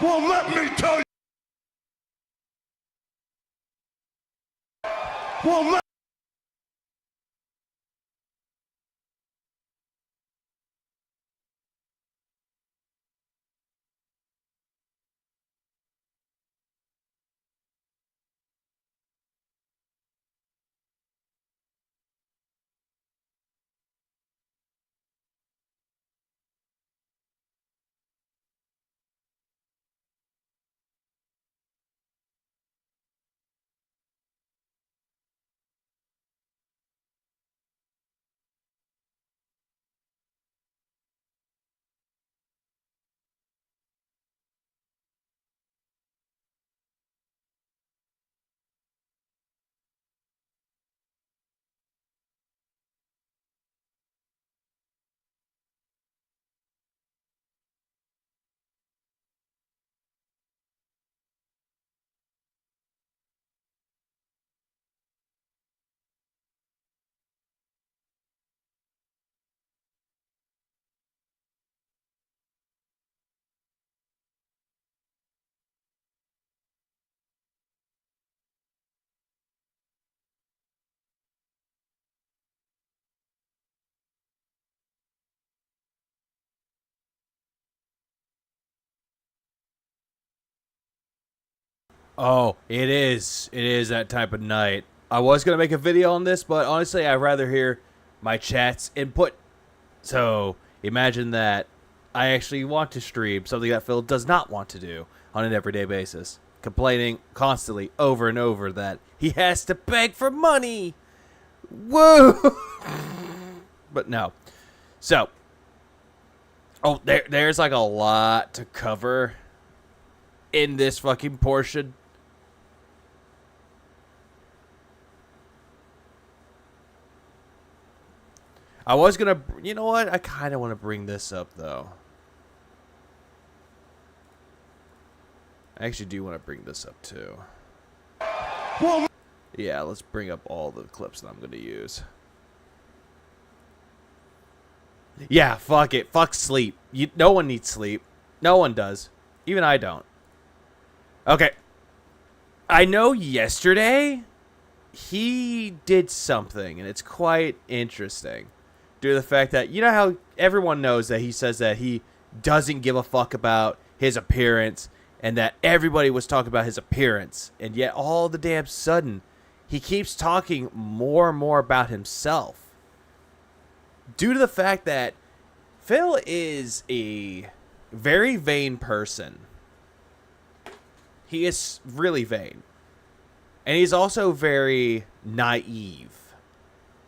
Well, let me tell you. Well, let Oh, it is. It is that type of night. I was going to make a video on this, but honestly, I'd rather hear my chat's input. So, imagine that I actually want to stream something that Phil does not want to do on an everyday basis. Complaining constantly over and over that he has to beg for money. Woo! But no. So, there's like a lot to cover in this fucking portion. I was gonna, you know what? I kind of want to bring this up though. I actually do want to bring this up too. well, Yeah, let's bring up all the clips that I'm gonna use. Yeah, fuck it. Fuck sleep. No one needs sleep. No one does. Even I don't. Okay. I know yesterday he did something, and it's quite interesting. Due to the fact that, you know how everyone knows that he says that he doesn't give a fuck about his appearance, and that everybody was talking about his appearance, and yet all the damn sudden, he keeps talking more and more about himself. Due to the fact that Phil is a very vain person. He is really vain. And he's also very naive.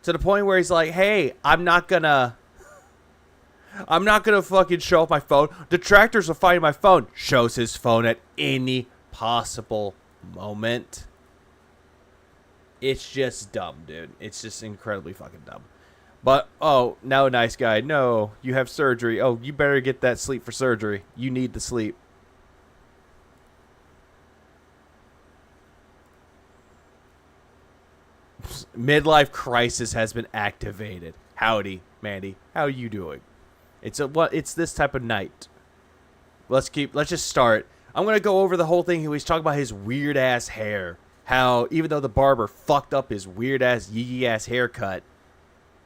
To the point where he's like, hey, I'm not gonna fucking show off my phone. Detractors will find my phone. Shows his phone at any possible moment. It's just dumb, dude. It's just incredibly fucking dumb. But, oh, no, nice guy. No, you have surgery. Oh, you better get that sleep for surgery. You need the sleep. Midlife crisis has been activated. Howdy, Mandy. How you doing? It's this type of night. Let's just start. I'm gonna go over the whole thing. He's talking about his weird ass hair. How even though the barber fucked up his weird ass yee ass haircut,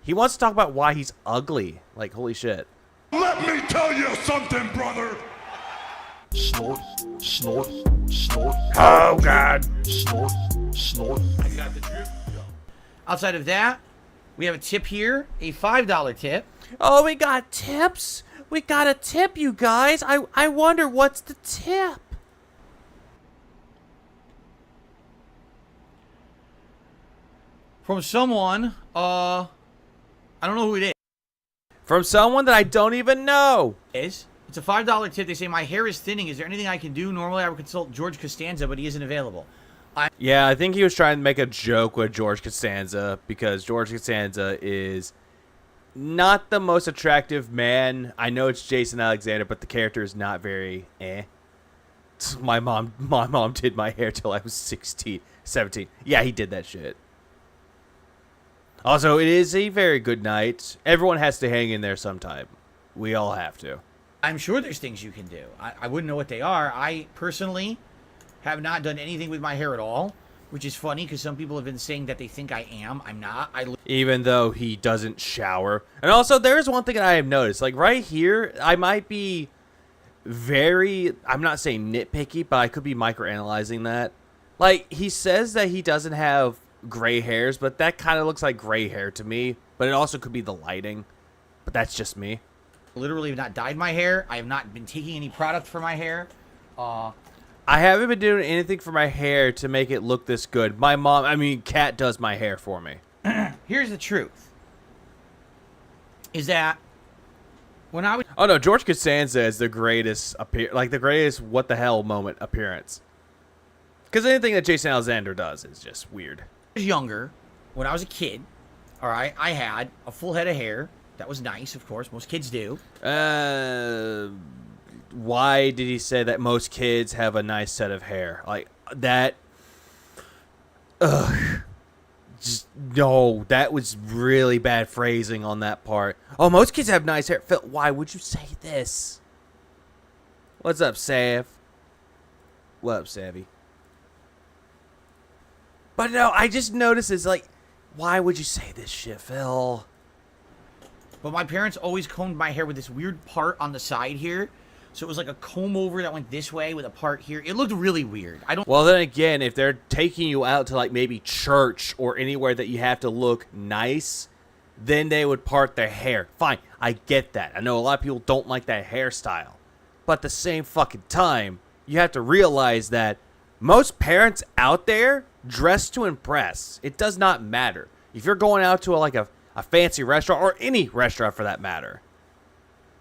he wants to talk about why he's ugly. Like, holy shit. let me tell you something, brother. Snort, snort, snort. Oh god. Snort, snort. I got the drip. Outside of that, we have a tip here, a $5 tip. Oh, we got tips. We got a tip, you guys. I wonder what's the tip. From someone, I don't know who it From someone that I don't even know. is. It's a $5 tip. They say, my hair is thinning. Is there anything I can do? Normally, I would consult George Costanza, but he isn't available. Yeah, I think he was trying to make a joke with George Costanza because George Costanza is not the most attractive man. I know it's Jason Alexander, but the character is not very My mom did my hair till I was 16, 17. Yeah, he did that shit. Also, it is a very good night. Everyone has to hang in there sometime. We all have to. I'm sure there's things you can do. I wouldn't know what they are. I personally have not done anything with my hair at all, which is funny because some people have been saying that they think I am. I'm not. Even though he doesn't shower. And also, there's one thing that I have noticed. Like, right here, I might be I'm not saying nitpicky, but I could be microanalyzing that. Like, he says that he doesn't have gray hairs, but that kind of looks like gray hair to me. But it also could be the lighting. But that's just me. Literally have not dyed my hair. I have not been taking any product for my hair. I haven't been doing anything for my hair to make it look this good. My mom, Kat does my hair for me. Here's the truth. Is that when I was... Oh no, George Costanza is the greatest the greatest what the hell moment appearance. Because anything that Jason Alexander does is just weird. younger, when I was a kid, all right, I had a full head of hair. That was nice, of course. Most kids do. Why did he say that most kids have a nice set of hair? Like, that... Ugh. Just, no, that was really bad phrasing on that part. Oh, most kids have nice hair. Phil, why would you say this? What's up, Sav? What up, Savvy? But no, I just noticed it's like, why would you say this shit, Phil? But my parents always combed my hair with this weird part on the side here. So it was like a comb over that went this way with a part here. It looked really weird. Well, then again, if they're taking you out to like maybe church or anywhere that you have to look nice, then they would part their hair. Fine, I get that. I know a lot of people don't like that hairstyle. But at the same fucking time, you have to realize that most parents out there dress to impress. It does not matter. If you're going out to a fancy restaurant, or any restaurant for that matter,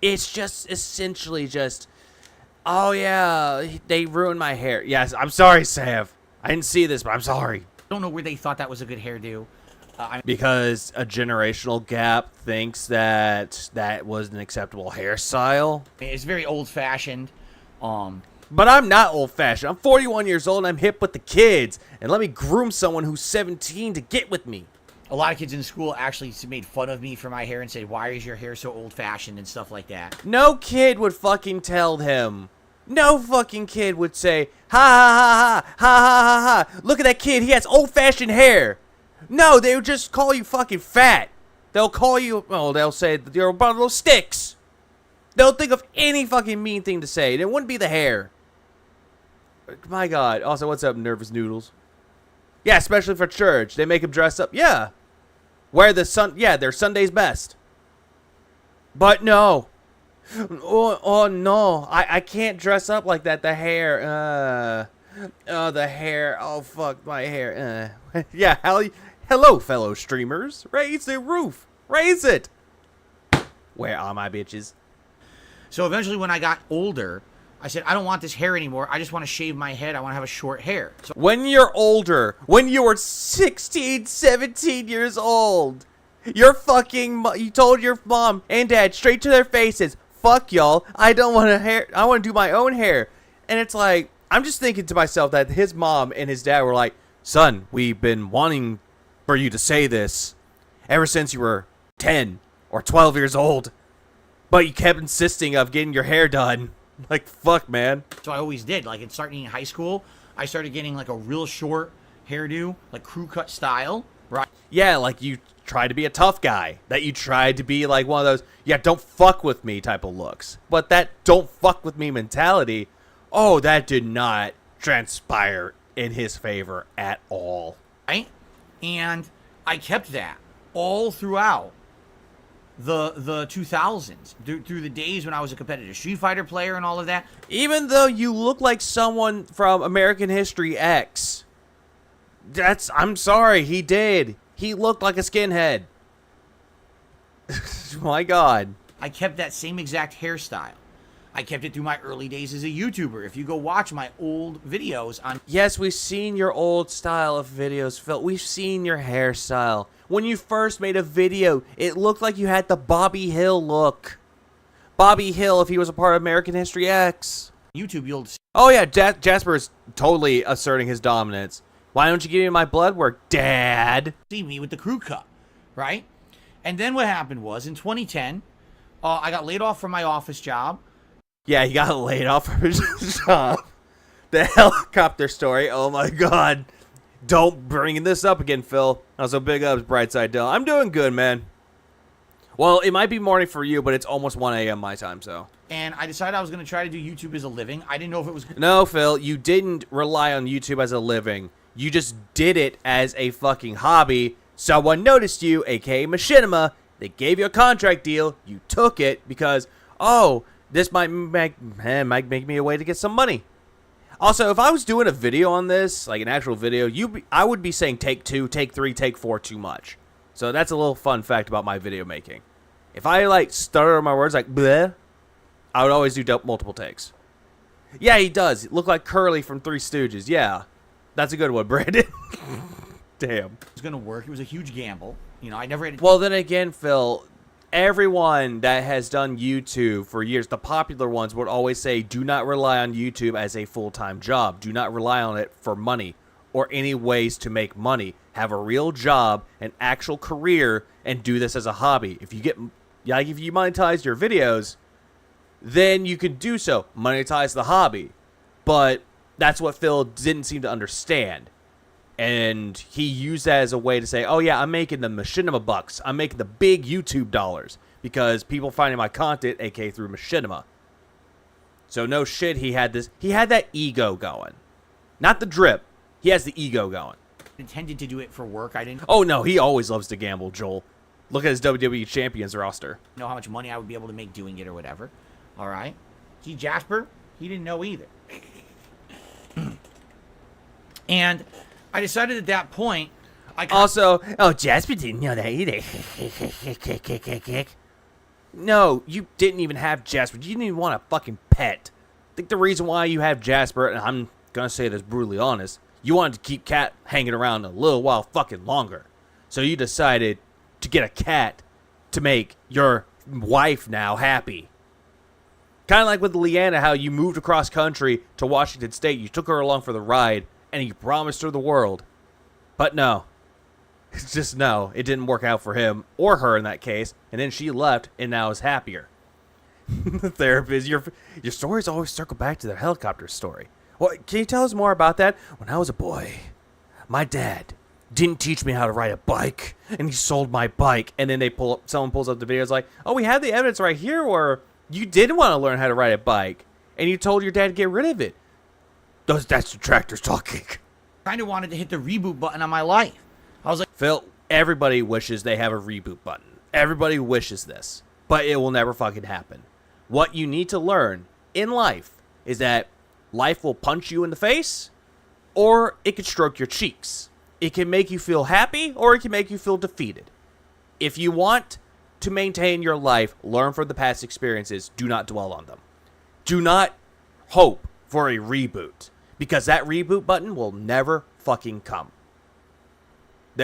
it's just essentially just, oh yeah, they ruined my hair. Yes, I'm sorry, Sav. I didn't see this, but I'm sorry. I don't know where they thought that was a good hairdo. Because a generational gap thinks that that was an acceptable hairstyle. It's very old-fashioned. But I'm not old-fashioned. I'm 41 years old and I'm hip with the kids. And let me groom someone who's 17 to get with me. A lot of kids in school actually made fun of me for my hair and said, why is your hair so old-fashioned and stuff like that. No kid would fucking tell him. No fucking kid would say, ha ha ha ha, ha ha ha ha, look at that kid, he has old-fashioned hair. No, they would just call you fucking fat. They'll call you, they'll say that you're a bundle of sticks. They'll think of any fucking mean thing to say, and it wouldn't be the hair. My God. Also, what's up, Nervous Noodles? Yeah, especially for church. They make them dress up. Yeah. Wear their Sunday's best. But no. Oh no. I can't dress up like that. The hair. The hair. Oh, fuck my hair. Yeah, hello, fellow streamers. Raise the roof. Raise it. Where are my bitches? So eventually when I got older, I said, I don't want this hair anymore. I just want to shave my head. I want to have a short hair. So when you're older, when you were 16, 17 years old, you told your mom and dad straight to their faces, fuck y'all, I don't want I want to do my own hair. And it's like, I'm just thinking to myself that his mom and his dad were like, son, we've been wanting for you to say this ever since you were 10 or 12 years old, but you kept insisting of getting your hair done. Like, fuck, man. So I always did. Like, starting in high school, I started getting, like, a real short hairdo, like, crew cut style, right? Yeah, like, you tried to be a tough guy. That you tried to be, like, one of those, yeah, don't fuck with me type of looks. But that don't fuck with me mentality, oh, that did not transpire in his favor at all. Right? And I kept that all throughout the 2000s, through the days when I was a competitive Street Fighter player and all of that. Even though you look like someone from American History X. I'm sorry, he did. He looked like a skinhead. My God. I kept that same exact hairstyle. I kept it through my early days as a YouTuber. If you go watch my old videos on... Yes, we've seen your old style of videos, Phil. We've seen your hairstyle. When you first made a video, it looked like you had the Bobby Hill look. Bobby Hill, if he was a part of American History X. YouTube, you'll see. Oh yeah, Jasper is totally asserting his dominance. Why don't you give me my blood work, Dad? See me with the crew cut, right? And then what happened was, in 2010, I got laid off from my office job, Yeah, he got laid off from his job. The helicopter story. Oh my god. Don't bring this up again, Phil. Also, big ups, Brightside Dill. I'm doing good, man. Well, it might be morning for you, but it's almost 1 a.m. my time, so. And I decided I was going to try to do YouTube as a living. I didn't know if it was... No, Phil, you didn't rely on YouTube as a living. You just did it as a fucking hobby. Someone noticed you, aka Machinima. They gave you a contract deal. You took it because, oh, this might make me a way to get some money. Also, if I was doing a video on this, like an actual video, I would be saying take 2, take 3, take 4 too much. So that's a little fun fact about my video making. If I like stutter my words like bleh, I would always do multiple takes. Yeah, he does. Look like Curly from Three Stooges. Yeah, that's a good one, Brandon. Damn. It was going to work. It was a huge gamble. You know, I never had... Well, then again, Phil, everyone that has done YouTube for years, the popular ones would always say, do not rely on YouTube as a full-time job. Do not rely on it for money or any ways to make money. Have a real job, an actual career, and do this as a hobby. If you monetize your videos, then you can do so. Monetize the hobby. But that's what Phil didn't seem to understand. And he used that as a way to say, oh yeah, I'm making the machinima bucks. I'm making the big YouTube dollars. Because people finding my content, aka through machinima. So no shit, he had that ego going. Not the drip. He has the ego going. Intended to do it for work. I didn't Oh no, he always loves to gamble, Joel. Look at his WWE Champions roster. know how much money I would be able to make doing it or whatever. All right. See, Jasper, he didn't know either. And I decided at that point, Jasper didn't know that either. No, you didn't even have Jasper. You didn't even want a fucking pet. I think the reason why you have Jasper, and I'm gonna say this brutally honest, you wanted to keep Cat hanging around a little while fucking longer. So you decided to get a cat to make your wife now happy. Kind of like with Leanna, how you moved across country to Washington State. You took her along for the ride, and you promised her the world. But no. It's just no. It didn't work out for him, or her in that case. And then she left, and now is happier. The therapist, your stories always circle back to the helicopter story. Well, can you tell us more about that? When I was a boy, my dad didn't teach me how to ride a bike, and he sold my bike. And then someone pulls up the video, it's like, oh, we have the evidence right here where you did want to learn how to ride a bike, and you told your dad to get rid of it. That's detractors talking. kind of wanted to hit the reboot button on my life. I was like, Phil, everybody wishes they have a reboot button. Everybody wishes this, but it will never fucking happen. What you need to learn in life is that life will punch you in the face, or it can stroke your cheeks. It can make you feel happy, or it can make you feel defeated. If you want to maintain your life, learn from the past experiences. Do not dwell on them. Do not hope for a reboot, because that reboot button will never fucking come.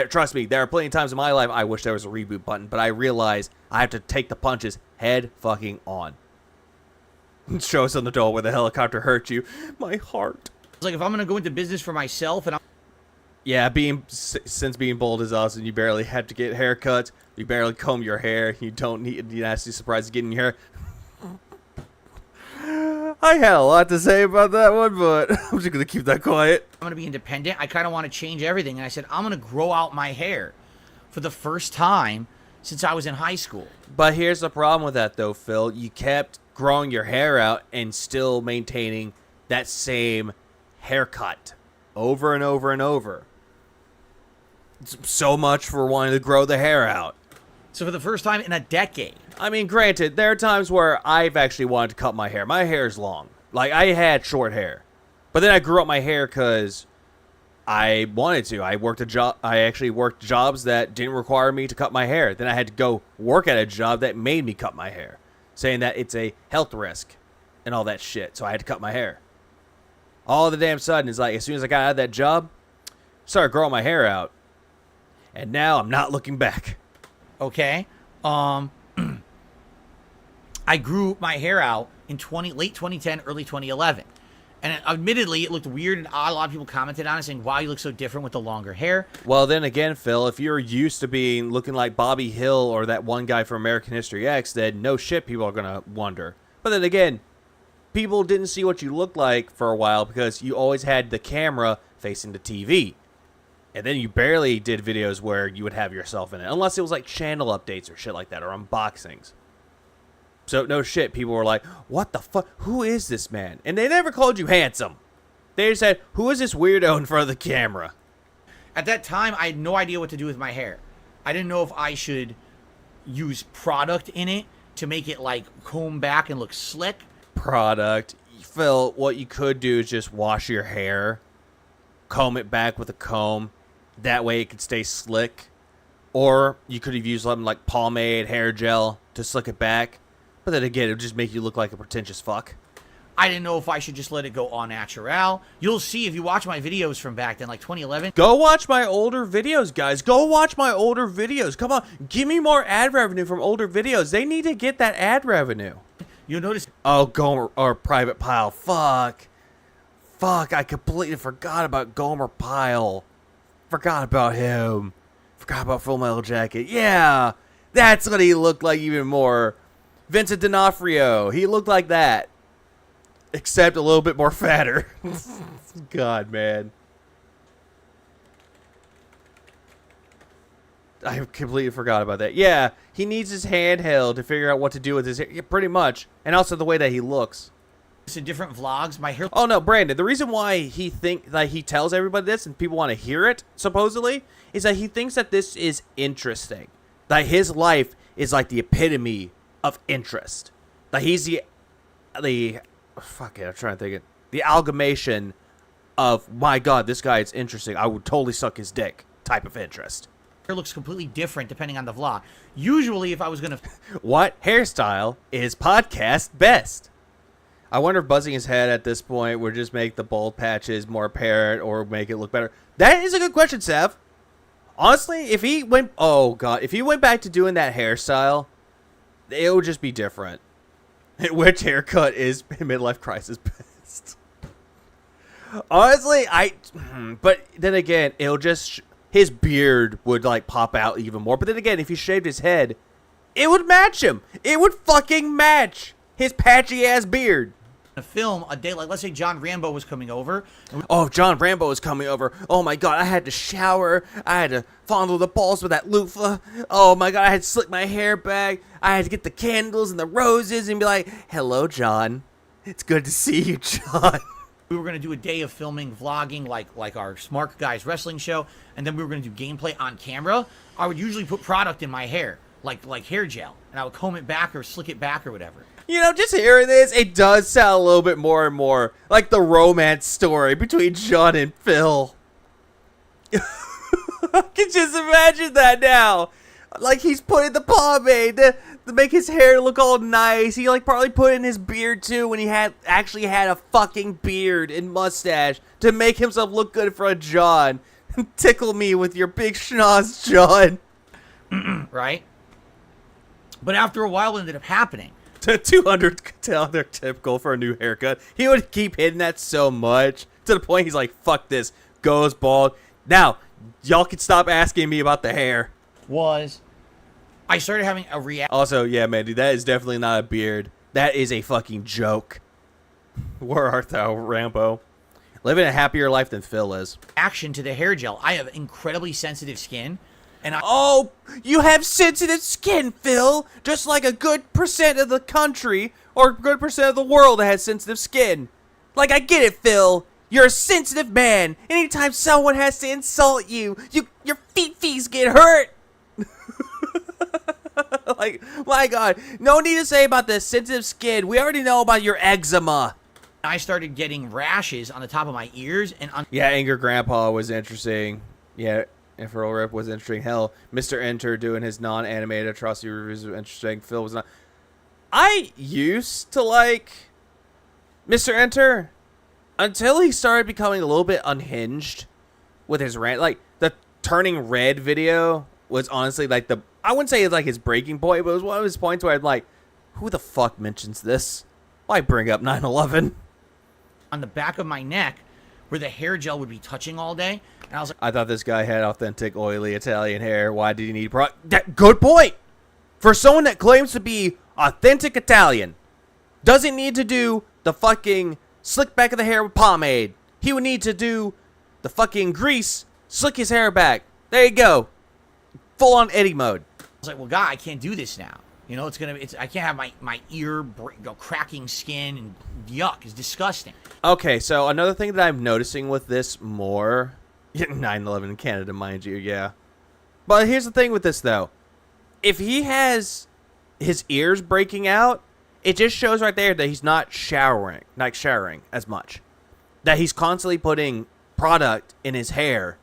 Trust me, there are plenty of times in my life I wish there was a reboot button, but I realize I have to take the punches head fucking on. Show us on the door where the helicopter hurt you. My heart. It's like, if I'm going to go into business for myself and I'm... Yeah, since being bold is awesome, you barely have to get haircuts. You barely comb your hair. You don't need the nasty surprise of getting your hair. I had a lot to say about that one, but I'm just going to keep that quiet. I'm going to be independent. I kind of want to change everything. And I said, I'm going to grow out my hair for the first time since I was in high school. But here's the problem with that, though, Phil. You kept growing your hair out and still maintaining that same haircut over and over and over. It's so much for wanting to grow the hair out. So for the first time in a decade. I mean, granted, there are times where I've actually wanted to cut my hair. My hair's long. Like, I had short hair. But then I grew up my hair because I wanted to. I actually worked jobs that didn't require me to cut my hair. Then I had to go work at a job that made me cut my hair, saying that it's a health risk and all that shit. So I had to cut my hair. All the damn sudden, it's like, as soon as I got out of that job, started growing my hair out. And now I'm not looking back. Okay. I grew my hair out in late 2010, early 2011. And admittedly, it looked weird and odd. A lot of people commented on it saying, wow, you look so different with the longer hair. Well, then again, Phil, if you're used to looking like Bobby Hill or that one guy from American History X, then no shit, people are going to wonder. But then again, people didn't see what you looked like for a while because you always had the camera facing the TV. And then you barely did videos where you would have yourself in it. Unless it was like channel updates or shit like that, or unboxings. So, no shit, people were like, what the fuck? Who is this man? And they never called you handsome. They just said, who is this weirdo in front of the camera? At that time, I had no idea what to do with my hair. I didn't know if I should use product in it to make it, like, comb back and look slick. Product. Phil, what you could do is just wash your hair. Comb it back with a comb. That way it could stay slick. Or you could have used something like pomade, hair gel to slick it back. But then again, it would just make you look like a pretentious fuck. I didn't know if I should just let it go au natural. You'll see if you watch my videos from back then, like 2011. Go watch my older videos, guys. Go watch my older videos. Come on. Give me more ad revenue from older videos. They need to get that ad revenue. You'll notice. Oh, Gomer or Private Pile. Fuck. Fuck, I completely forgot about Gomer Pyle. Forgot about him. Forgot about Full Metal Jacket. Yeah, that's what he looked like even more. Vincent D'Onofrio. He looked like that. Except a little bit more fatter. God, man. I completely forgot about that. Yeah, he needs his handheld to figure out what to do with his hair. Yeah, pretty much. And also the way that he looks. In different vlogs, my hair. Oh no, Brandon. The reason why he he tells everybody this and people want to hear it, supposedly, is that he thinks that this is interesting. That his life is like the epitome of interest. That he's the fuck it, I'm trying to think it. The amalgamation of, my God, this guy is interesting. I would totally suck his dick type of interest. Hair looks completely different depending on the vlog. Usually, if I was gonna. What hairstyle is podcast best? I wonder if buzzing his head at this point would just make the bald patches more apparent or make it look better. That is a good question, Sav. Honestly, if he went... Oh, God. If he went back to doing that hairstyle, it would just be different. Which haircut is midlife crisis best? Honestly, But then again, it'll just... His beard would, like, pop out even more. But then again, if he shaved his head, it would match him. It would fucking match his patchy-ass beard. A film a day, like let's say John Rambo was coming over. Oh, if John Rambo was coming over. Oh my God, I had to shower. I had to fondle the balls with that loofah. Oh my God, I had to slick my hair back. I had to get the candles and the roses and be like, hello, John. It's good to see you, John. We were going to do a day of filming, vlogging, like our Smart Guys wrestling show, and then we were going to do gameplay on camera. I would usually put product in my hair, like hair gel, and I would comb it back or slick it back or whatever. You know, just hearing this, it does sound a little bit more and more like the romance story between John and Phil. I can just imagine that now. Like, he's putting the pomade to make his hair look all nice. He, like, probably put in his beard, too, when he actually had a fucking beard and mustache to make himself look good in front of John. Tickle me with your big schnoz, John. Right? But after a while, it ended up happening. $200 typical for a new haircut. He would keep hitting that so much to the point he's like, fuck this, goes bald. Now, y'all can stop asking me about the hair. I started having a reaction. Also, yeah, Mandy, that is definitely not a beard. That is a fucking joke. Where art thou, Rambo? Living a happier life than Phil is. Action to the hair gel. I have incredibly sensitive skin. And Oh, you have sensitive skin, Phil. Just like a good percent of the country or a good percent of the world that has sensitive skin. Like, I get it, Phil. You're a sensitive man. Anytime someone has to insult you, your feet get hurt. Like, my God. No need to say about the sensitive skin. We already know about your eczema. I started getting rashes on the top of my ears and on. Yeah, Anger Grandpa was interesting. Yeah. Infertile Rip was interesting. Hell, Mr. Enter doing his non-animated atrocity reviews was interesting. Phil was not. I used to like Mr. Enter until he started becoming a little bit unhinged with his rant. Like, the turning red video was honestly like I wouldn't say it's like his breaking point, but it was one of his points where I'm like, who the fuck mentions this? Why bring up 9/11? On the back of my neck, where the hair gel would be touching all day. And I was like, I thought this guy had authentic, oily Italian hair. Why did he need good point. For someone that claims to be authentic Italian, doesn't need to do the fucking slick back of the hair with pomade. He would need to do the fucking grease, slick his hair back. There you go. Full on Eddie mode. I was like, well, God, I can't do this now. You know, I can't have my ear cracking skin and yuck. It's disgusting. Okay, so another thing that I'm noticing with this more, 9/11 in Canada, mind you, yeah. But here's the thing with this though, if he has his ears breaking out, it just shows right there that he's not showering as much. That he's constantly putting product in his hair,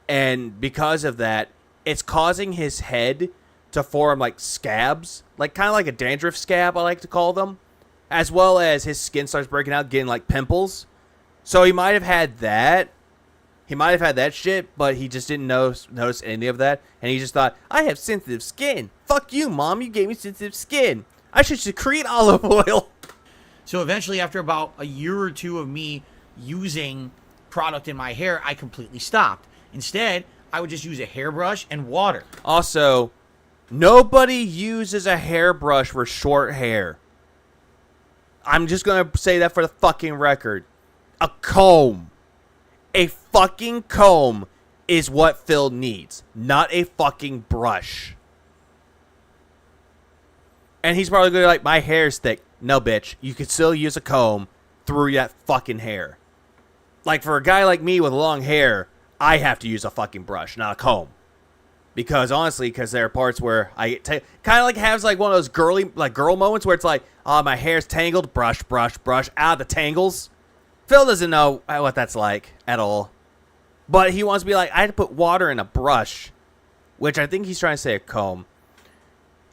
and because of that, it's causing his head to form like scabs, like kind of like a dandruff scab, I like to call them, as well as his skin starts breaking out, getting like pimples. So he might have had that. He might have had that shit, but he just didn't notice any of that, and he just thought, I have sensitive skin. Fuck you, Mom. You gave me sensitive skin. I should secrete olive oil. So eventually, after about a year or two of me using product in my hair, I completely stopped. Instead, I would just use a hairbrush and water. Also, nobody uses a hairbrush for short hair. I'm just going to say that for the fucking record. A comb. A fucking comb is what Phil needs, not a fucking brush. And he's probably going to be like, my hair's thick. No, bitch. You could still use a comb through that fucking hair. Like, for a guy like me with long hair, I have to use a fucking brush, not a comb. Because, honestly, there are parts where I get kind of like has like one of those girl moments where it's like, oh, my hair's tangled, brush, out of the tangles. Phil doesn't know what that's like at all. But he wants to be like, I had to put water in a brush. Which I think he's trying to say a comb.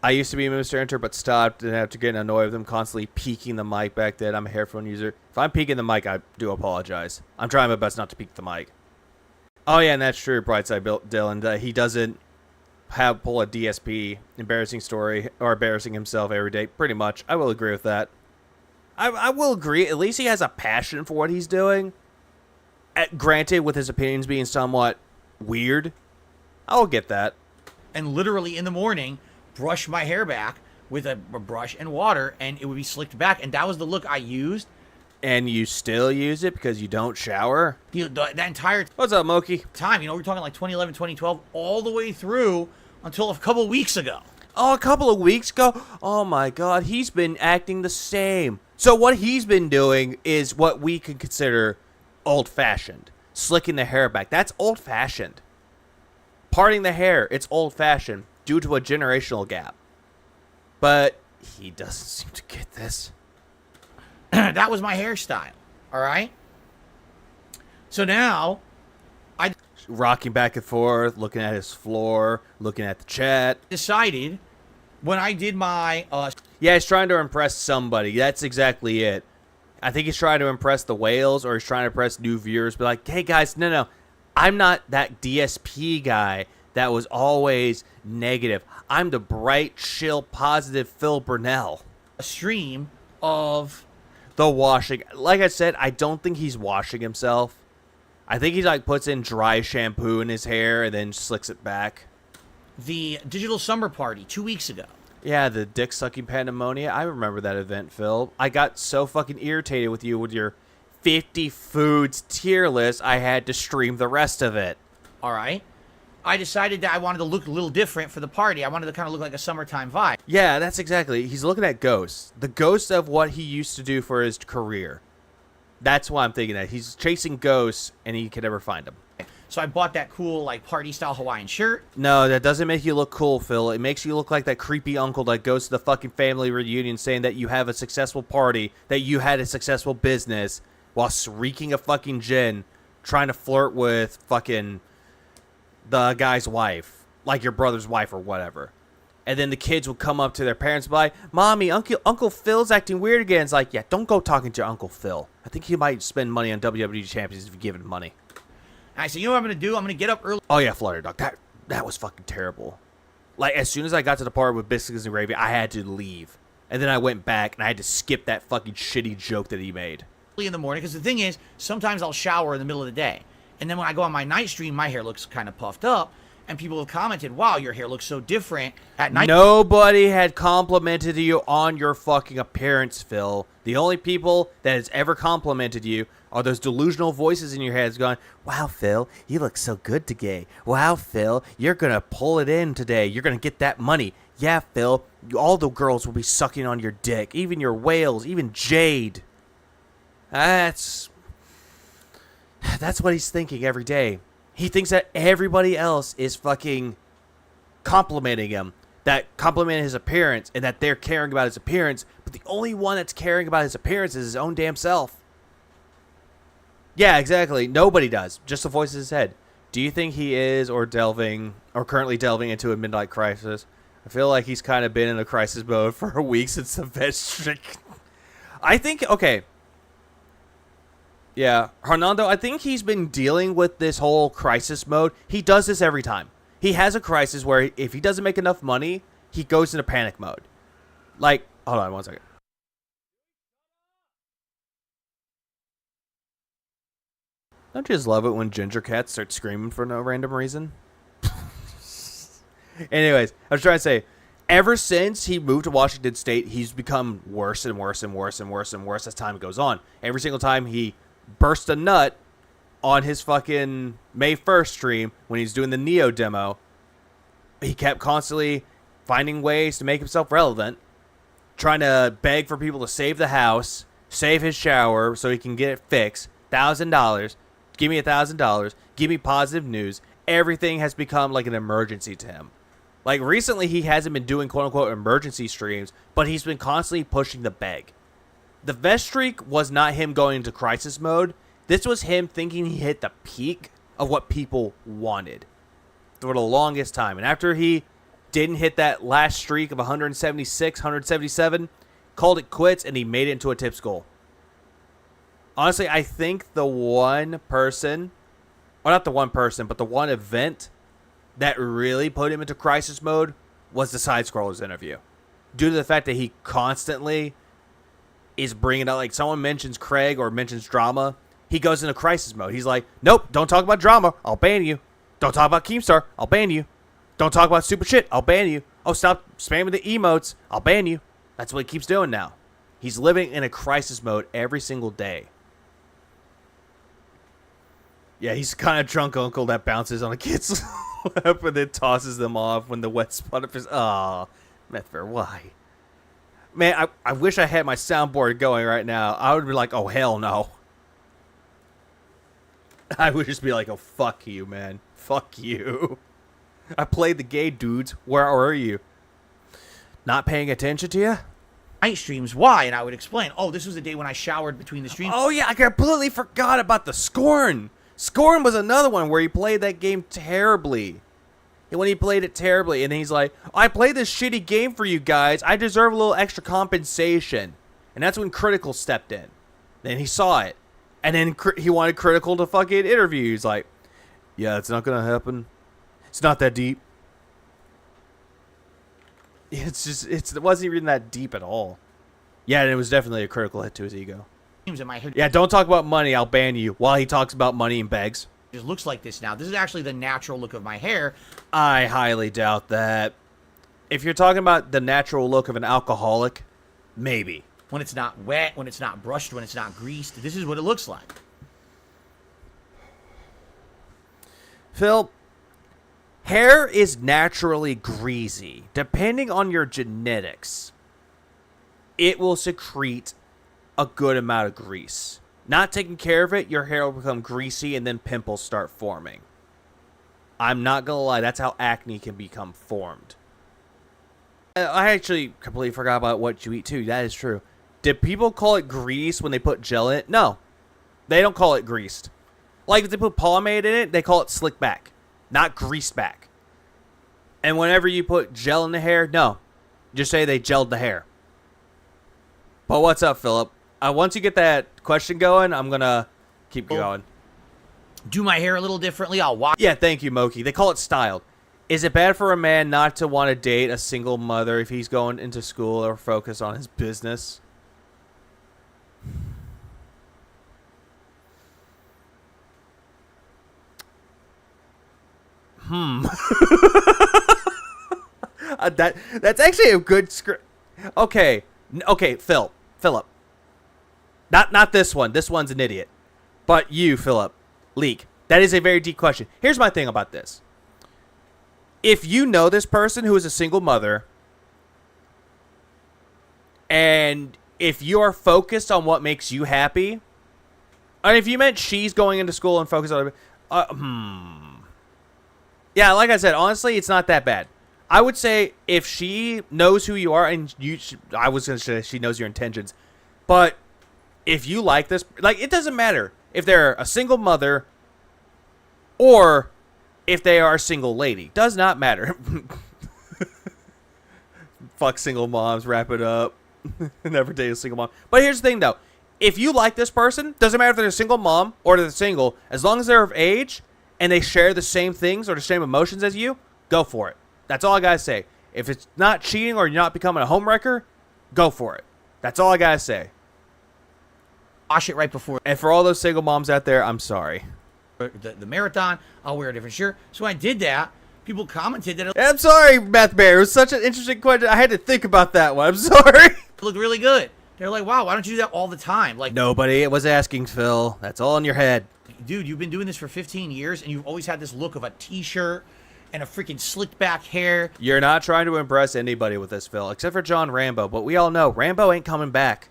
I used to be Mr. Enter, but stopped and have to get annoyed with him constantly peeking the mic back then. I'm a headphone user. If I'm peeking the mic, I do apologize. I'm trying my best not to peek the mic. Oh, yeah, and that's true, Brightside Dylan. He doesn't pull a DSP, embarrassing story, or embarrassing himself every day. Pretty much. I will agree with that. I will agree. At least he has a passion for what he's doing. Granted, with his opinions being somewhat weird. I'll get that. And literally in the morning, brush my hair back with a brush and water, and it would be slicked back. And that was the look I used. And you still use it because you don't shower? That entire What's up, Moki? time, we're talking like 2011, 2012, all the way through until a couple of weeks ago. Oh, a couple of weeks ago? Oh my god, he's been acting the same. So what he's been doing is what we could consider old-fashioned. Slicking the hair back. That's old-fashioned. Parting the hair, it's old-fashioned due to a generational gap. But he doesn't seem to get this. That was my hairstyle, all right? So now, rocking back and forth, looking at his floor, looking at the chat. decided when I did my Yeah, he's trying to impress somebody. That's exactly it. I think he's trying to impress the whales, or he's trying to impress new viewers. Be like, hey guys, no. I'm not that DSP guy that was always negative. I'm the bright, chill, positive Phil Burnell. a stream of The washing. Like I said, I don't think he's washing himself. I think he like puts in dry shampoo in his hair and then slicks it back. the digital summer party 2 weeks ago. Yeah, the dick-sucking pandemonium. I remember that event, Phil. I got so fucking irritated with you with your 50 foods tier list, I had to stream the rest of it. All right. I decided that I wanted to look a little different for the party. I wanted to kind of look like a summertime vibe. Yeah, that's exactly. He's looking at ghosts. The ghosts of what he used to do for his career. That's why I'm thinking that. He's chasing ghosts, and he can never find them. So I bought that cool, like, party-style Hawaiian shirt. No, that doesn't make you look cool, Phil. It makes you look like that creepy uncle that goes to the fucking family reunion saying that you have a successful party, that you had a successful business, while reeking a fucking gin, trying to flirt with fucking the guy's wife, like your brother's wife or whatever. And then the kids would come up to their parents and be like, Mommy, Uncle Phil's acting weird again. It's like, yeah, don't go talking to your Uncle Phil. I think he might spend money on WWE champions if you give him money. And I said, you know what I'm going to do? I'm going to get up early. Oh, yeah, Flutter Dog. That was fucking terrible. Like, as soon as I got to the part with biscuits and gravy, I had to leave. And then I went back, and I had to skip that fucking shitty joke that he made. In the morning, because the thing is, sometimes I'll shower in the middle of the day. And then when I go on my night stream, my hair looks kind of puffed up. and people have commented, wow, your hair looks so different at night. Nobody had complimented you on your fucking appearance, Phil. The only people that has ever complimented you are those delusional voices in your heads going, wow, Phil, you look so good today. Wow, Phil, you're going to pull it in today. You're going to get that money. Yeah, Phil, all the girls will be sucking on your dick. Even your whales, even Jade. That's what he's thinking every day. He thinks that everybody else is fucking complimenting him, that compliment his appearance, and that they're caring about his appearance, but the only one that's caring about his appearance is his own damn self. Yeah, exactly. Nobody does. Just the voice in his head. Do you think he is or currently delving into a midlife crisis? I feel like he's kind of been in a crisis mode for a week since the veg. I think, okay. Yeah, Hernando, I think he's been dealing with this whole crisis mode. He does this every time. He has a crisis where if he doesn't make enough money, he goes into panic mode. Like, hold on one second. Don't you just love it when ginger cats start screaming for no random reason? Anyways, I was trying to say, ever since he moved to Washington State, he's become worse and worse and worse and worse and worse as time goes on. Every single time he burst a nut on his fucking May 1st stream when he's doing the Neo demo, he kept constantly finding ways to make himself relevant, trying to beg for people to save the house, save his shower so he can get it fixed. $1,000. Give me $1,000. Give me positive news. Everything has become like an emergency to him. Like, recently, he hasn't been doing quote-unquote emergency streams, but he's been constantly pushing the beg. The vest streak was not him going into crisis mode. This was him thinking he hit the peak of what people wanted for the longest time. And after he didn't hit that last streak of 176, 177, called it quits, and he made it into a tips goal. Honestly, I think the one person, or not the one person, but the one event that really put him into crisis mode was the Side Scrollers interview. Due to the fact that he constantly is bringing up, like, someone mentions Craig or mentions drama, he goes into crisis mode. He's like, nope, don't talk about drama, I'll ban you. Don't talk about Keemstar, I'll ban you. Don't talk about stupid shit, I'll ban you. Oh, stop spamming the emotes, I'll ban you. That's what he keeps doing now. He's living in a crisis mode every single day. Yeah, he's kind of drunk uncle that bounces on a kid's lap and then tosses them off when the wet spot up his... Aw, Methfair, why? Man, I wish I had my soundboard going right now. I would be like, oh, hell no. I would just be like, oh, fuck you, man. Fuck you. I played the gay dudes. Where are you? Not paying attention to you? Night streams, why? And I would explain, oh, this was the day when I showered between the streams. Oh, yeah, I completely forgot about the Scorn. Scorn was another one where he played that game terribly. And when he played it terribly, and then he's like, I played this shitty game for you guys. I deserve a little extra compensation. And that's when Critical stepped in. Then he saw it. And then he wanted Critical to fucking interview. He's like, yeah, it's not going to happen. It's not that deep. It wasn't even that deep at all. Yeah, and it was definitely a critical hit to his ego. In my hair. Yeah, don't talk about money, I'll ban you, while he talks about money and begs. It looks like this now. This is actually the natural look of my hair. I highly doubt that. If you're talking about the natural look of an alcoholic, maybe. When it's not wet, when it's not brushed, when it's not greased, this is what it looks like. Phil, hair is naturally greasy. Depending on your genetics, it will secrete a good amount of grease. Not taking care of it, your hair will become greasy and then pimples start forming. I'm not gonna lie, that's how acne can become formed. I actually completely forgot about what you eat too. That is true. Did people call it grease when they put gel in it? No. They don't call it greased. Like if they put pomade in it, they call it slick back, not greased back. And whenever you put gel in the hair, no. Just say they gelled the hair. But what's up, Philip? Once you get that question going, I'm going to keep going. Do my hair a little differently. I'll wash. Yeah, thank you, Moki. They call it styled. Is it bad for a man not to want to date a single mother if he's going into school or focus on his business? That's actually a good script. Okay, Philip. Not this one. This one's an idiot. But you, Philip, Leak. That is a very deep question. Here's my thing about this. If you know this person who is a single mother, and if you are focused on what makes you happy, and if you meant she's going into school and focused on, yeah, like I said, honestly, it's not that bad. I would say if she knows who you are, and I was gonna say she knows your intentions, but if you like this, like, it doesn't matter if they're a single mother or if they are a single lady. Does not matter. Fuck single moms, wrap it up. Never date a single mom. But here's the thing, though. If you like this person, doesn't matter if they're a single mom or they're single, as long as they're of age and they share the same things or the same emotions as you, go for it. That's all I gotta say. If it's not cheating or you're not becoming a homewrecker, go for it. That's all I gotta say. Wash it right before. And for all those single moms out there, I'm sorry. The marathon, I'll wear a different shirt. So when I did that, people commented that it I'm sorry, Math Bear. It was such an interesting question. I had to think about that one. I'm sorry. looked really good. They're like, wow, why don't you do that all the time? Like, Nobody was asking, Phil. That's all in your head. dude, you've been doing this for 15 years, and you've always had this look of a t-shirt and a freaking slicked back hair. You're not trying to impress anybody with this, Phil, except for John Rambo. But we all know Rambo ain't coming back.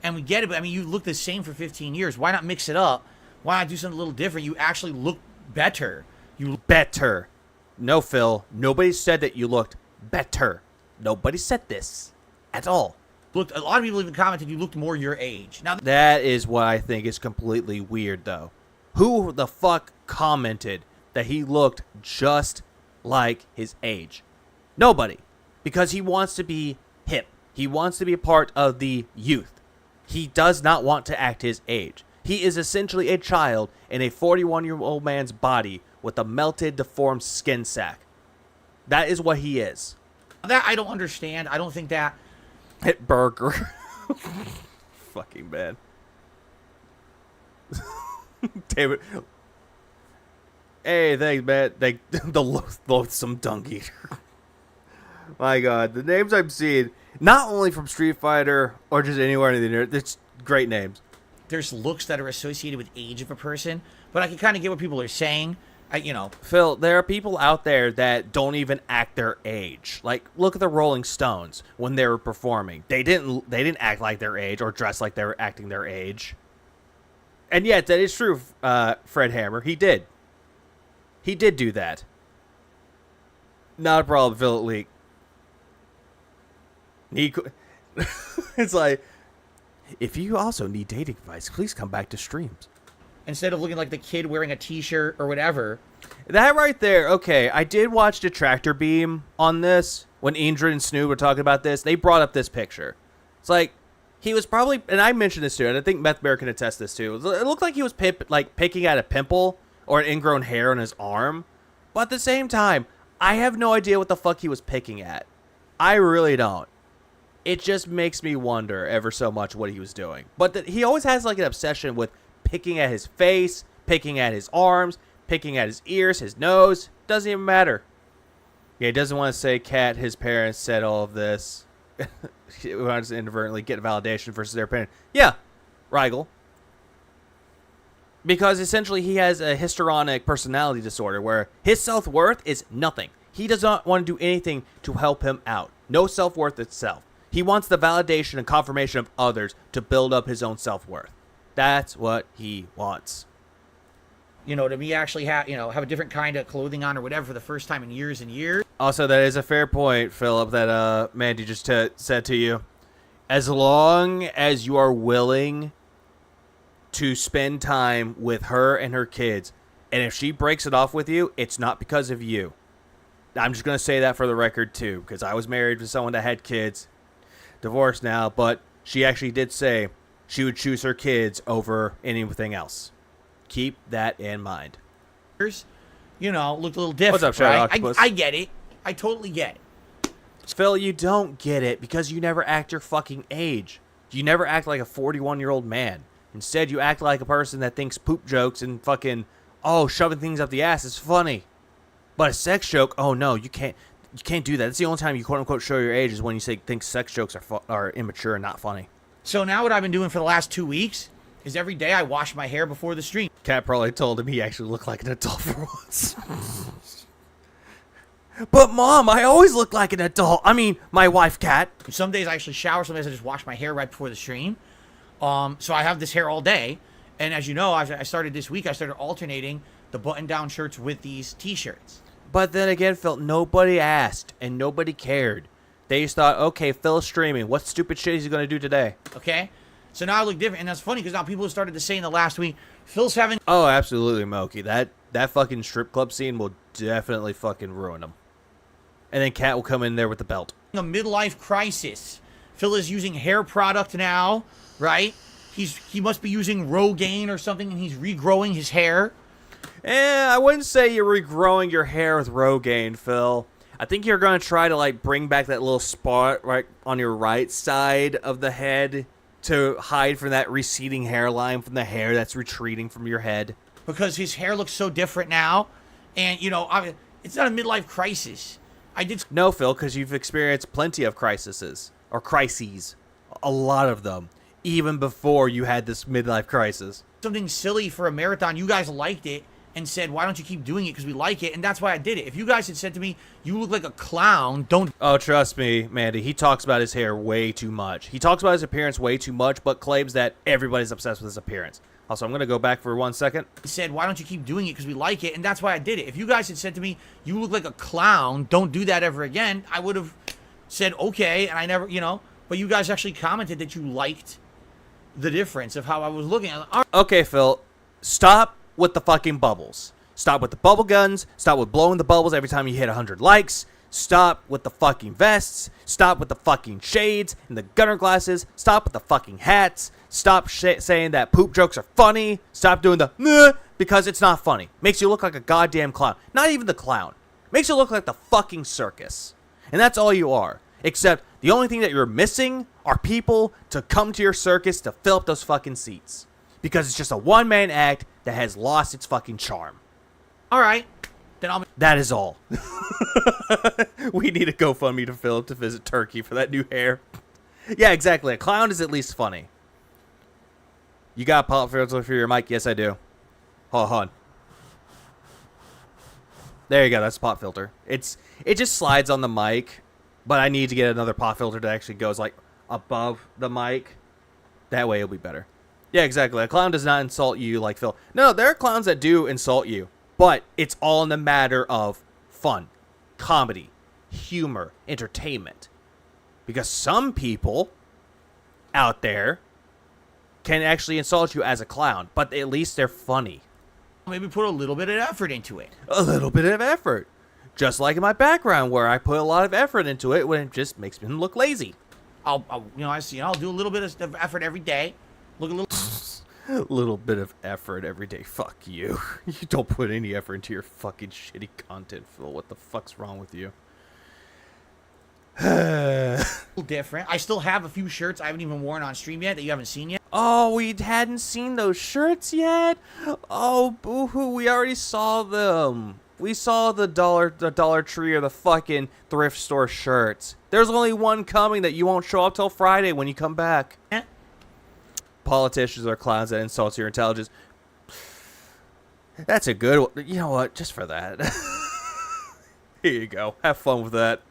And we get it, but I mean, you look the same for 15 years. Why not mix it up? Why not do something a little different? You actually look better. You Better. No, Phil. Nobody said that you looked better. Nobody said this at all. looked. A lot of people even commented you looked more your age. Now, That is what I think is completely weird, though. Who the fuck commented that he looked just like his age? Nobody. Because he wants to be hip. He wants to be a part of the youth. He does not want to act his age. He is essentially a child in a 41-year-old man's body with a melted, deformed skin sack. That is what he is. that I don't understand. I don't think that. Hit burger. Fucking bad. David. Hey, thanks, man. The loathsome dung eater. My God, the names I'm seeing, not only from Street Fighter or just anywhere in the internet, it's great names. There's looks that are associated with age of a person, but I can kind of get what people are saying. Phil, there are people out there that don't even act their age. Like, look at the Rolling Stones when they were performing. They didn't act like their age or dress like they were acting their age. And yet, that is true, Fred Hammer. He did. He did do that. Not a problem, Phil Leak. It's like, if you also need dating advice, please come back to streams. Instead of looking like the kid wearing a t-shirt or whatever. That right there, okay, I did watch Detractor Beam on this. When Indra and Snoop were talking about this, they brought up this picture. It's like, he was probably, and I mentioned this too, and I think Meth Bear can attest this too. It looked like he was picking at a pimple or an ingrown hair on his arm. But at the same time, I have no idea what the fuck he was picking at. I really don't. It just makes me wonder ever so much what he was doing. But he always has like an obsession with picking at his face, picking at his arms, picking at his ears, his nose. Doesn't even matter. Yeah, he doesn't want to say Kat, his parents said all of this. He wants to inadvertently get validation versus their parent. Yeah, Rigel. Because essentially he has a histrionic personality disorder where his self-worth is nothing. He does not want to do anything to help him out. No self-worth itself. He wants the validation and confirmation of others to build up his own self-worth. That's what he wants. To be actually have a different kind of clothing on or whatever for the first time in years and years. Also, that is a fair point, Philip, that Mandy just said to you. As long as you are willing to spend time with her and her kids, and if she breaks it off with you, it's not because of you. I'm just going to say that for the record, too, because I was married to someone that had kids, divorced now, but she actually did say she would choose her kids over anything else. Keep that in mind. Looked a little different. What's up, Shadow right? Octopus? I get it. I totally get it. Phil, you don't get it because you never act your fucking age. You never act like a 41-year-old man. Instead, you act like a person that thinks poop jokes and fucking, shoving things up the ass is funny. But a sex joke, oh no, you can't do that. That's the only time you quote unquote show your age is when you think sex jokes are immature and not funny. So now what I've been doing for the last 2 weeks is every day I wash my hair before the stream. Cat probably told him he actually looked like an adult for once. But Mom, I always look like an adult. I mean, my wife, Cat. Some days I actually shower. Some days I just wash my hair right before the stream. So I have this hair all day. And as you know, I started this week, I started alternating the button-down shirts with these T-shirts. But then again, Phil, nobody asked and nobody cared. They just thought, okay, Phil's streaming. What stupid shit is he going to do today? Okay? So now I look different. And that's funny because now people have started to say in the last week, Phil's having... Oh, absolutely, Moki. That fucking strip club scene will definitely fucking ruin him. And then Cat will come in there with the belt. a midlife crisis. Phil is using hair product now, right? He must be using Rogaine or something, and he's regrowing his hair. I wouldn't say you're regrowing your hair with Rogaine, Phil. I think you're going to try to, like, bring back that little spot right on your right side of the head to hide from that receding hairline from the hair that's retreating from your head. Because his hair looks so different now. And, you know, it's not a midlife crisis. No, Phil, because you've experienced plenty of crises. Or crises. A lot of them. Even before you had this midlife crisis. Something silly for a marathon. You guys liked it and said, why don't you keep doing it? Because we like it. And that's why I did it. If you guys had said to me, you look like a clown, don't... Oh, trust me, Mandy. He talks about his hair way too much. He talks about his appearance way too much, but claims that everybody's obsessed with his appearance. Also, I'm going to go back for 1 second. Said, why don't you keep doing it? Because we like it. And that's why I did it. If you guys had said to me, you look like a clown, don't do that ever again, I would have said, okay. And I never, you know, but you guys actually commented that you liked the difference of how I was looking. Okay, Phil, stop with the fucking bubbles. Stop with the bubble guns. Stop with blowing the bubbles every time you hit 100 likes. Stop with the fucking vests. Stop with the fucking shades and the gunner glasses. Stop with the fucking hats. Stop saying that poop jokes are funny. Stop doing the meh, because it's not funny. Makes you look like a goddamn clown. Not even the clown. Makes you look like the fucking circus. And that's all you are. Except the only thing that you're missing are people to come to your circus to fill up those fucking seats. Because it's just a one-man act that has lost its fucking charm. All right. Then That is all. We need a GoFundMe to Philip to visit Turkey for that new hair. Yeah, exactly. A clown is at least funny. You got a pop filter for your mic? Yes, I do. Hold on. There you go. That's a pop filter. It just slides on the mic, but I need to get another pop filter that actually goes like above the mic. That way it'll be better. Yeah, exactly. A clown does not insult you like Phil. No, there are clowns that do insult you. But it's all in the matter of fun, comedy, humor, entertainment. Because some people out there can actually insult you as a clown, but at least they're funny. maybe put a little bit of effort into it. A little bit of effort. Just like in my background where I put a lot of effort into it when it just makes me look lazy. I'll do a little bit of effort every day. Look a little... A little bit of effort every day. Fuck you. You don't put any effort into your fucking shitty content, Phil. What the fuck's wrong with you? different. I still have a few shirts I haven't even worn on stream yet that you haven't seen yet. Oh, we hadn't seen those shirts yet? Oh, boo-hoo. We already saw them. We saw the Dollar Tree or the fucking thrift store shirts. There's only one coming that you won't show up till Friday when you come back. Eh? Politicians are clowns that insult your intelligence. That's a good one. You know what? Just for that. Here you go. Have fun with that.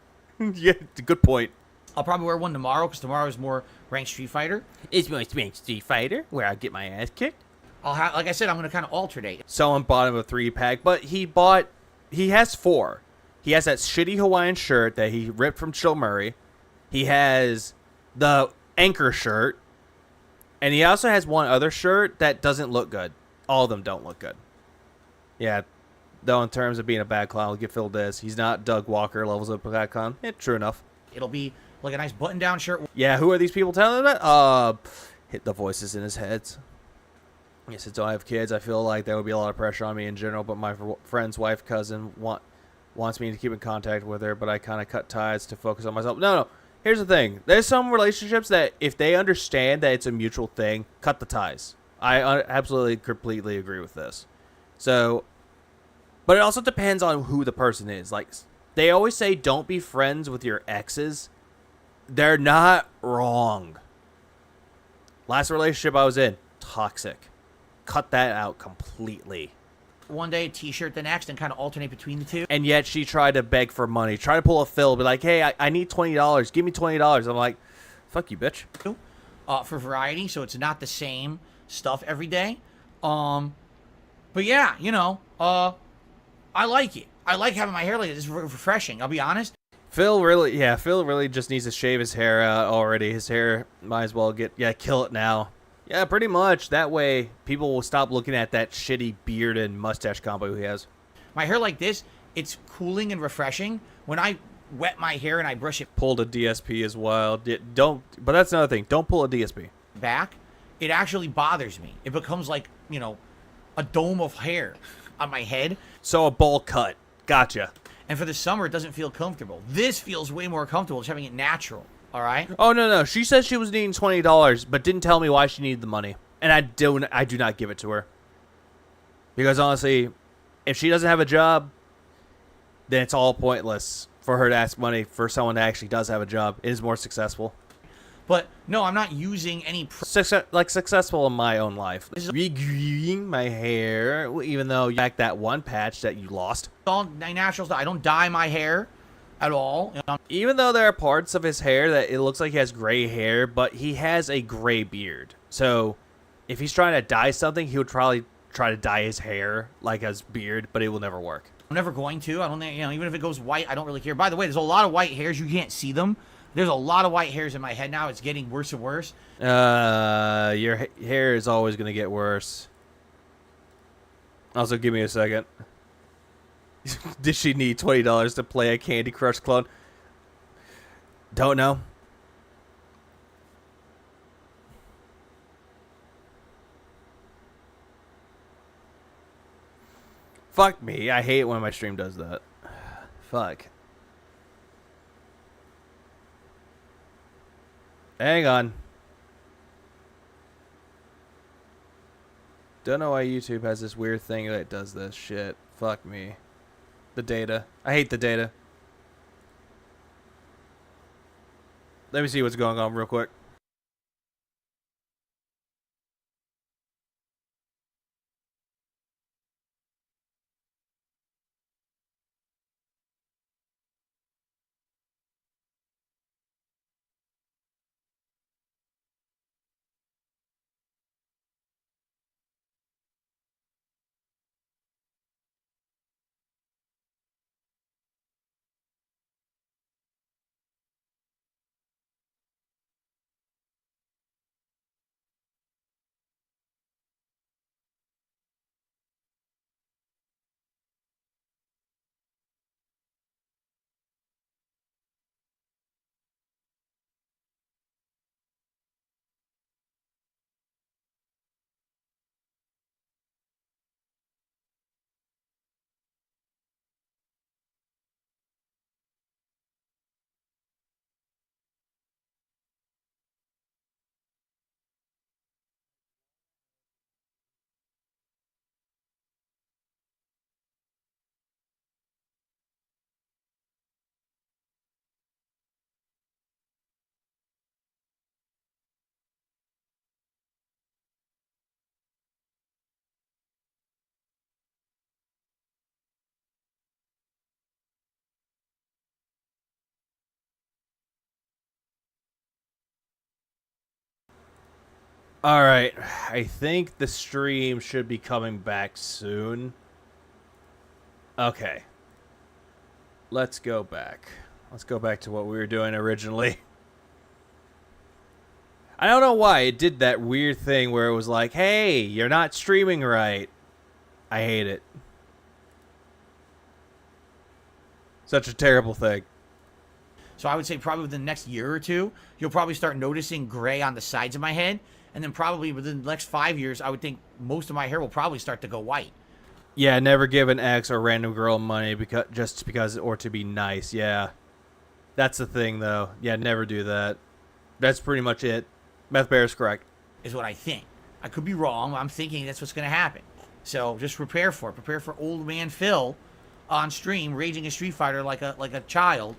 Yeah, good point. I'll probably wear one tomorrow because tomorrow is more ranked Street Fighter. It's my ranked Street Fighter where I get my ass kicked. Like I said, I'm going to kind of alternate. Someone bought him a 3-pack, but he has 4. He has that shitty Hawaiian shirt that he ripped from Chill Murray. He has the Anchor shirt. And he also has one other shirt that doesn't look good. All of them don't look good. Yeah, though in terms of being a bad clown, I'll give Phil this. He's not Doug Walker levels of bad clown. True enough. It'll be like a nice button-down shirt. Yeah, who are these people telling him that? Hit the voices in his heads. Yes, since I have kids, I feel like there would be a lot of pressure on me in general, but my friend's wife, cousin, wants me to keep in contact with her, but I kind of cut ties to focus on myself. No. Here's the thing. There's some relationships that if they understand that it's a mutual thing, cut the ties. I absolutely, completely agree with this. So, But it also depends on who the person is. Like, they always say don't be friends with your exes. They're not wrong. Last relationship I was in, toxic. Cut that out completely. One day a t-shirt, the next, and kind of alternate between the two. And yet she tried to beg for money. Try to pull a Phil. Be like, hey, I need $20. Give me $20. I'm like, fuck you, bitch. For variety, so it's not the same stuff every day. But yeah, you know, I like it. I like having my hair like this. It's refreshing. I'll be honest. Phil really just needs to shave his hair out already. His hair might as well kill it now. Yeah, pretty much. That way, people will stop looking at that shitty beard and mustache combo he has. My hair like this, it's cooling and refreshing. When I wet my hair and I brush it Pulled a DSP as well. But that's another thing. Don't pull a DSP. back, it actually bothers me. It becomes like, you know, a dome of hair on my head. So a bowl cut. Gotcha. And for the summer, it doesn't feel comfortable. This feels way more comfortable, just having it natural. All right? Oh, no. She said she was needing $20, but didn't tell me why she needed the money. And I do not give it to her. Because honestly, if she doesn't have a job, then it's all pointless for her to ask money for someone that actually does have a job. It is more successful. But no, I'm not using any... Successful in my own life. This is- Regrowing my hair, even though you back that one patch that you lost. all natural stuff. I don't dye my hair at all. You know, Even though there are parts of his hair that it looks like he has gray hair, but he has a gray beard. So if he's trying to dye something, he would probably try to dye his hair like his beard, but it will never work. I'm never going to. I don't think, you know, even if it goes white, I don't really care. By the way, there's a lot of white hairs. You can't see them. There's a lot of white hairs in my head now. It's getting worse and worse. Your hair is always going to get worse. Also, give me a second. Did she need $20 to play a Candy Crush clone? Don't know. Fuck me. I hate when my stream does that. Fuck. Hang on. Don't know why YouTube has this weird thing that does this shit. Fuck me. The data. I hate the data. Let me see what's going on real quick. Alright, I think the stream should be coming back soon. Okay. Let's go back. Let's go back to what we were doing originally. I don't know why it did that weird thing where it was like, hey, you're not streaming right. I hate it. Such a terrible thing. So I would say probably within the next year or two, you'll probably start noticing gray on the sides of my head. And then probably within the next 5 years, I would think most of my hair will probably start to go white. Yeah, never give an ex or random girl money because or to be nice. Yeah. That's the thing though. Yeah, never do that. That's pretty much it. Meth Bear is correct. Is what I think. I could be wrong. I'm thinking that's what's going to happen. So just prepare for it. Prepare for old man Phil on stream raging a Street Fighter like a child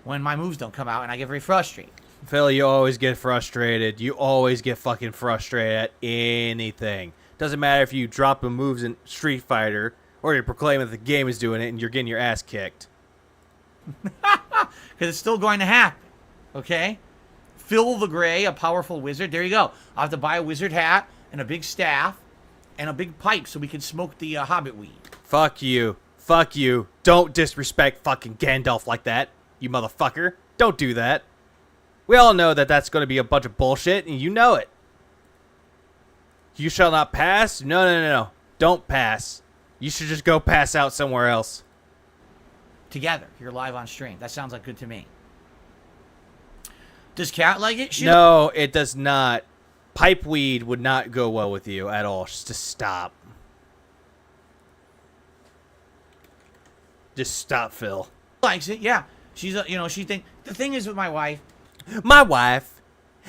when my moves don't come out and I get very frustrated. Phil, you always get frustrated. You always get fucking frustrated at anything. Doesn't matter if you drop the moves in Street Fighter or you're proclaiming that the game is doing it and you're getting your ass kicked. Because it's still going to happen. Okay? Phil the Gray, a powerful wizard. There you go. I'll have to buy a wizard hat and a big staff and a big pipe so we can smoke the hobbit weed. Fuck you. Fuck you. Don't disrespect fucking Gandalf like that, you motherfucker. Don't do that. We all know that that's going to be a bunch of bullshit, and you know it. You shall not pass? No. Don't pass. You should just go pass out somewhere else. Together. You're live on stream. That sounds like good to me. Does Cat like it? No, it does not. Pipe weed would not go well with you at all. Just stop. Just stop, Phil. Likes it, yeah. She's, she think the thing is with my wife. My wife.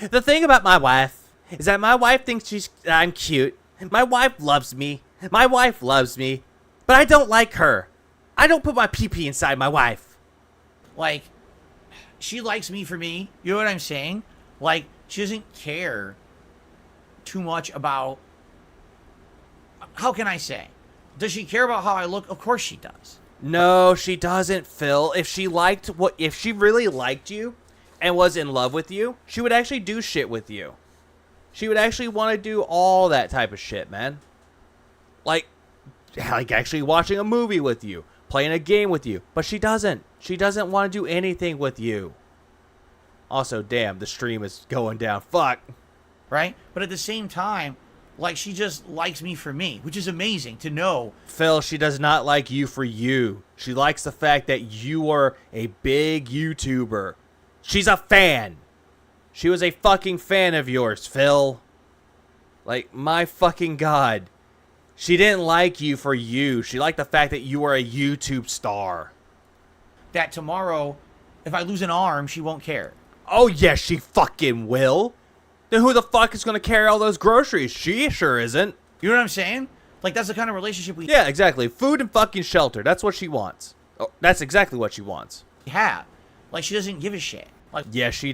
The thing about my wife is that my wife thinks I'm cute. My wife loves me. My wife loves me. But I don't like her. I don't put my pee-pee inside my wife. Like, she likes me for me. You know what I'm saying? Like, she doesn't care too much about, how can I say? Does she care about how I look? Of course she does. No, she doesn't, Phil. If she really liked you and was in love with you, she would actually do shit with you. She would actually want to do all that type of shit, man. Like actually watching a movie with you, playing a game with you. But she doesn't. She doesn't want to do anything with you. Also, damn, the stream is going down. Fuck. Right? But at the same time, like, she just likes me for me, which is amazing to know. Phil, she does not like you for you. She likes the fact that you are a big YouTuber. She's a fan. She was a fucking fan of yours, Phil. Like, my fucking God. She didn't like you for you. She liked the fact that you were a YouTube star. That tomorrow, if I lose an arm, she won't care. Oh, yes, she fucking will. Then who the fuck is going to carry all those groceries? She sure isn't. You know what I'm saying? Like, that's the kind of relationship we Yeah, exactly. Food and fucking shelter. That's what she wants. Oh, that's exactly what she wants. have. Like, she doesn't give a shit. Like, Yeah, she